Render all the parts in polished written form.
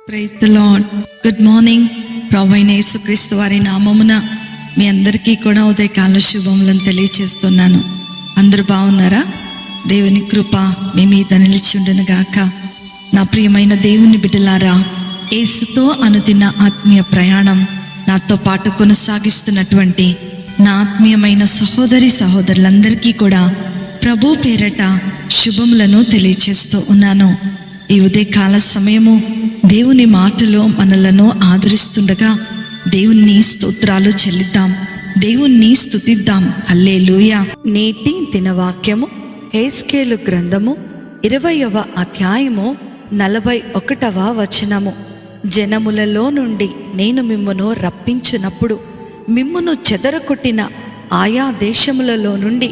Praise the lord. Good morning. ప్రభువైన యేసుక్రీస్తు వారి నామమున మీ అందరికీ కూడా ఉదయకాల శుభములను తెలియచేస్తున్నాను. అందరూ బాగున్నారా? దేవుని కృప మీ మీద నిలిచి ఉండును గాక. నా ప్రియమైన దేవుని బిడ్డలారా, యేసుతో అనుదిన ఆత్మీయ ప్రయాణం నాతో పాటు కొనసాగిస్తున్నటువంటి నా ఆత్మీయమైన సహోదరి సహోదరులందరికీ కూడా ప్రభు పేరట శుభములను తెలియచేస్తూ ఉన్నాను. ఈ ఉదయకాల సమయము దేవుని మాటలో మనలను ఆదరిస్తుండగా దేవుని స్తోత్రాలు చెల్లిద్దాం, దేవుణ్ణి స్తుతిద్దాం. హల్లెలూయా. నేటి దినవాక్యము హెస్కేలు గ్రంథము 20వ అధ్యాయము 41వ వచనము. జనములలో నుండి నేను మిమ్మును రప్పించినప్పుడు మిమ్మును చెదరకొట్టిన ఆయా దేశములలో నుండి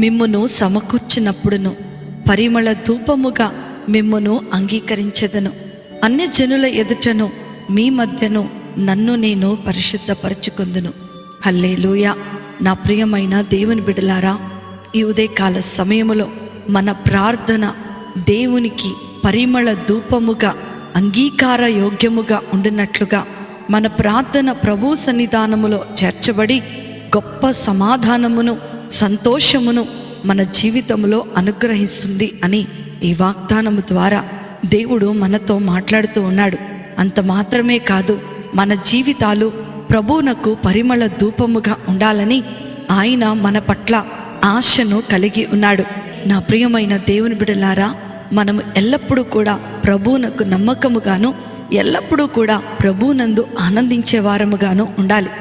మిమ్మును సమకూర్చినప్పుడును పరిమళ ధూపముగా మిమ్మును అంగీకరించెదను. అన్యజనుల ఎదుటను మీ మధ్యను నన్ను నేను పరిశుద్ధపరచుకుందును. హల్లెలూయా. నా ప్రియమైన దేవుని బిడ్డలారా, ఈ ఉదయకాల సమయములో మన ప్రార్థన దేవునికి పరిమళ ధూపముగా అంగీకార యోగ్యముగా ఉండినట్లుగా మన ప్రార్థన ప్రభు సన్నిధానములో చేర్చబడి గొప్ప సమాధానమును సంతోషమును మన జీవితంలో అనుగ్రహిస్తుంది అని ఈ వాగ్దానము ద్వారా దేవుడు మనతో మాట్లాడుతూ ఉన్నాడు. అంత మాత్రమే కాదు, మన జీవితాలు ప్రభువునకు పరిమళ ధూపముగా ఉండాలని ఆయన మన పట్ల ఆశను కలిగి ఉన్నాడు. నా ప్రియమైన దేవుని బిడ్డలారా, మనము ఎల్లప్పుడూ కూడా ప్రభువునకు నమ్మకముగాను ఎల్లప్పుడూ కూడా ప్రభువునందు ఆనందించే వారముగాను ఉండాలి.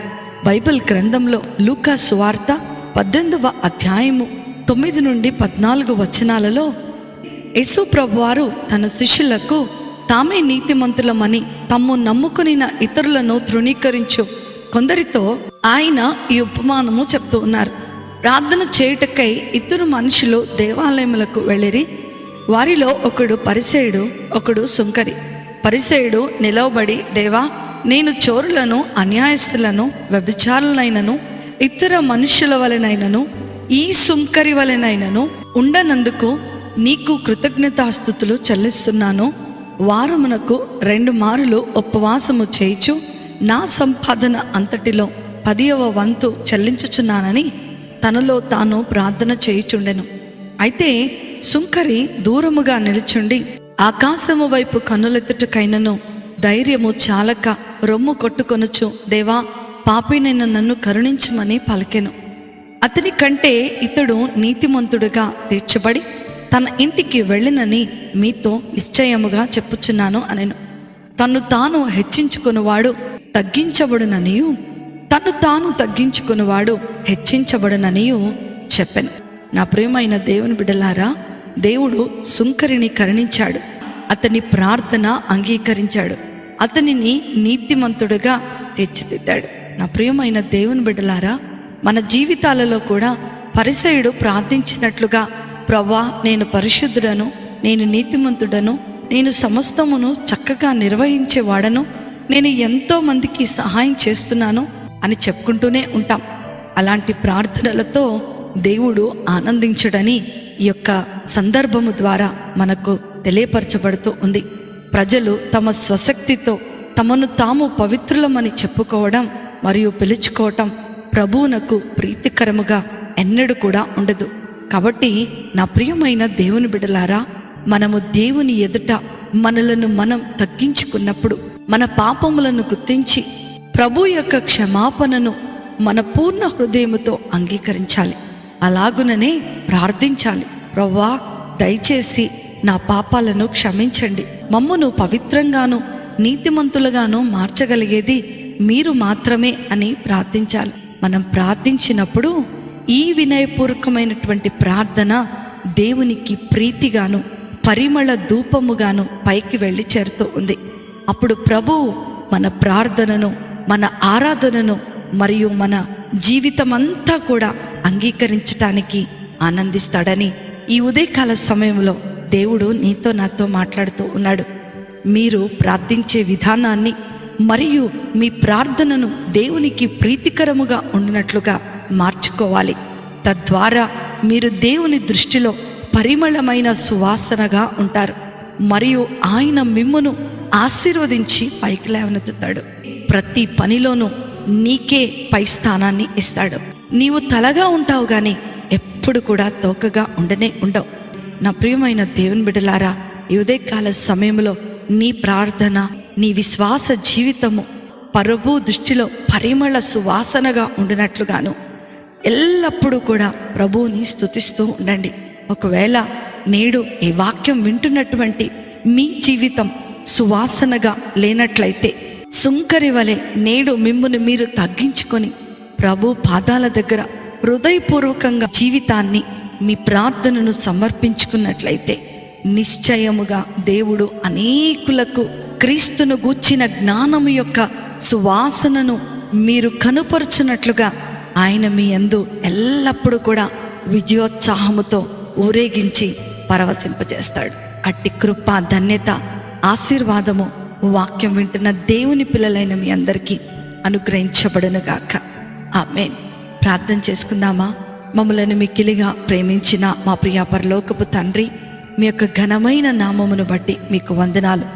బైబిల్ గ్రంథంలో లూకా సువార్త 18వ అధ్యాయము 9 నుండి 14 వచనాలలో యేసు ప్రభువారు తన శిష్యులకు తామే నీతిమంతులమని తమ్ము నమ్ముకునిన ఇతరులను తృణీకరించు కొందరితో ఆయన ఈ ఉపమానము చెప్తూ ఉన్నారు. ప్రార్థన చేయుటకై ఇద్దరు మనుషులు దేవాలయములకు వెళ్ళిరి. వారిలో ఒకడు పరిసయ్యుడు, ఒకడు సుంకరి. పరిసయ్యుడు నిలవబడి, దేవా, నేను చోరులను, అన్యాయస్తులను, వ్యభిచారులనైనను ఇతర మనుషుల వలనైనను ఈ సుంకరి వలనైనను ఉండనందుకు నీకు కృతజ్ఞతాస్తుతులు చెల్లిస్తున్నాను. వారమునకు 2 మారులు ఉపవాసము చేయుచు నా సంపాదన అంతటిలో 10వ వంతు చెల్లించుచున్నానని తనలో తాను ప్రార్థన చేయుచుండెను. అయితే సుంకరి దూరముగా నిలుచుండి ఆకాశము వైపు కన్నులెత్తుటకైనను ధైర్యము చాలక రొమ్ము కొట్టుకొనుచు, దేవా, పాపినైన నన్ను కరుణించమని పలికెను. అతని కంటే ఇతడు నీతిమంతుడుగా తీర్చబడి తన ఇంటికి వెళ్ళినని మీతో నిశ్చయముగా చెప్పుచున్నాను అనెను. తన్ను తాను హెచ్చించుకునివాడు తగ్గించబడుననియు, తన్ను తాను తగ్గించుకునివాడు హెచ్చించబడుననియు చెప్పెను. నా ప్రియమైన దేవుని బిడ్డలారా, దేవుడు సుంకరిని కరుణించాడు. అతని ప్రార్థన అంగీకరించాడు. అతనిని నీతిమంతుడుగా తీర్చిదిద్దాడు. నా ప్రియమైన దేవుని బిడ్డలారా, మన జీవితాలలో కూడా పరిసయ్యుడు ప్రార్థించినట్లుగా, ప్రవ్వా, నేను పరిశుద్ధుడను, నేను నీతిమంతుడను, నేను సమస్తమును చక్కగా నిర్వహించేవాడను, నేను ఎంతో మందికి సహాయం చేస్తున్నాను అని చెప్పుకుంటూనే ఉంటాం. అలాంటి ప్రార్థనలతో దేవుడు ఆనందించడని ఈ యొక్క సందర్భము ద్వారా మనకు తెలియపరచబడుతూ ఉంది. ప్రజలు తమ స్వశక్తితో తమను తాము పవిత్రులమని చెప్పుకోవడం మరియు పిలుచుకోవటం ప్రభువునకు ప్రీతికరముగా ఎన్నడూ కూడా ఉండదు. కాబట్టి నా ప్రియమైన దేవుని బిడ్డలారా, మనము దేవుని ఎదుట మనలను మనం తగ్గించుకున్నప్పుడు మన పాపములను గుర్తించి ప్రభు యొక్క క్షమాపణను మన పూర్ణ హృదయముతో అంగీకరించాలి. అలాగుననే ప్రార్థించాలి. ప్రభువా, దయచేసి నా పాపాలను క్షమించండి, మమ్మును పవిత్రంగాను నీతిమంతులుగాను మార్చగలిగేది మీరు మాత్రమే అని ప్రార్థించాలి. మనం ప్రార్థించినప్పుడు ఈ వినయపూర్వకమైనటువంటి ప్రార్థన దేవునికి ప్రీతిగాను పరిమళ ధూపముగాను పైకి వెళ్ళి చేరుతూ ఉంది. అప్పుడు ప్రభువు మన ప్రార్థనను, మన ఆరాధనను మరియు మన జీవితమంతా కూడా అంగీకరించటానికి ఆనందిస్తాడని ఈ ఉదయకాల సమయంలో దేవుడు నీతో నాతో మాట్లాడుతూ ఉన్నాడు. మీరు ప్రార్థించే విధానాన్ని మరియు మీ ప్రార్థనను దేవునికి ప్రీతికరముగా ఉండినట్లుగా మార్చుకోవాలి. తద్వారా మీరు దేవుని దృష్టిలో పరిమళమైన సువాసనగా ఉంటారు మరియు ఆయన మిమ్మును ఆశీర్వదించి పైకి లేవనెత్తుతాడు. ప్రతి పనిలోనూ నీకే పై స్థానాన్ని ఇస్తాడు. నీవు తలగా ఉంటావు కానీ ఎప్పుడు కూడా తోకగా ఉండనే ఉండవు. నా ప్రియమైన దేవుని బిడ్డలారా, ఈ ఉదయకాల సమయంలో నీ ప్రార్థన, నీ విశ్వాస జీవితము ప్రభు దృష్టిలో పరిమళ సువాసనగా ఉండినట్లుగాను ఎల్లప్పుడూ కూడా ప్రభువుని స్తుతిస్తూ ఉండండి. ఒకవేళ నేడు ఈ వాక్యం వింటున్నటువంటి మీ జీవితం సువాసనగా లేనట్లయితే, సుంకరి వలె నేడు మిమ్మును మీరు తగ్గించుకొని ప్రభు పాదాల దగ్గర హృదయపూర్వకంగా జీవితాన్ని, మీ ప్రార్థనను సమర్పించుకున్నట్లయితే నిశ్చయముగా దేవుడు అనేకులకు క్రీస్తును గూర్చిన జ్ఞానము యొక్క సువాసనను మీరు కనుపరుచున్నట్లుగా ఆయన మీ యందు ఎల్లప్పుడూ కూడా విజయోత్సాహముతో ఊరేగించి పరవశింపజేస్తాడు. అట్టి కృప, ధన్యత, ఆశీర్వాదము వాక్యం వింటున్న దేవుని పిల్లలైన మీ అందరికీ అనుగ్రహించబడునుగాక. ఆమేన్. ప్రార్థన చేసుకుందామా? మమ్మలను మిక్కిలిగా ప్రేమించిన మా ప్రియ పరలోకపు తండ్రి, మీ యొక్క ఘనమైన నామమును బట్టి మీకు వందనాలు.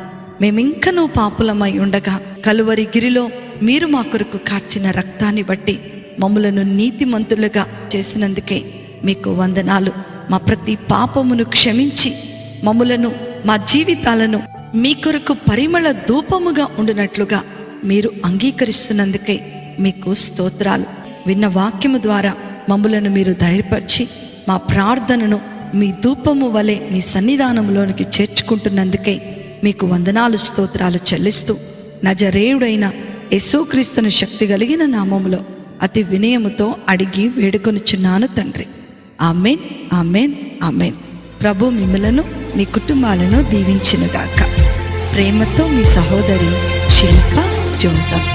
మేమింకనూ పాపులమై ఉండగా కలువరి గిరిలో మీరు మా కొరకు కార్చిన రక్తాన్ని బట్టి మమ్మలను నీతిమంతులుగా చేసినందుకే మీకు వందనాలు. మా ప్రతి పాపమును క్షమించి మమ్మలను, మా జీవితాలను మీ కొరకు పరిమళ ధూపముగా ఉండినట్లుగా మీరు అంగీకరిస్తున్నందుకే మీకు స్తోత్రాలు. విన్న వాక్యము ద్వారా మమ్మలను మీరు ధైర్యపరిచి మా ప్రార్థనను మీ ధూపము వలె మీ సన్నిధానంలోనికి చేర్చుకుంటున్నందుకే మీకు వందనాలు, స్తోత్రాలు చెల్లిస్తూ నజరేయుడైన యేసుక్రీస్తును శక్తి కలిగిన నామములో అతి వినయముతో అడిగి వేడుకొనుచున్నాను తండ్రి. ఆమేన్, ఆమేన్, ఆమేన్. ప్రభు మిమ్మలను, మీ కుటుంబాలను దీవించునుగాక. ప్రేమతో మీ సహోదరి శిల్ప జోసఫ్.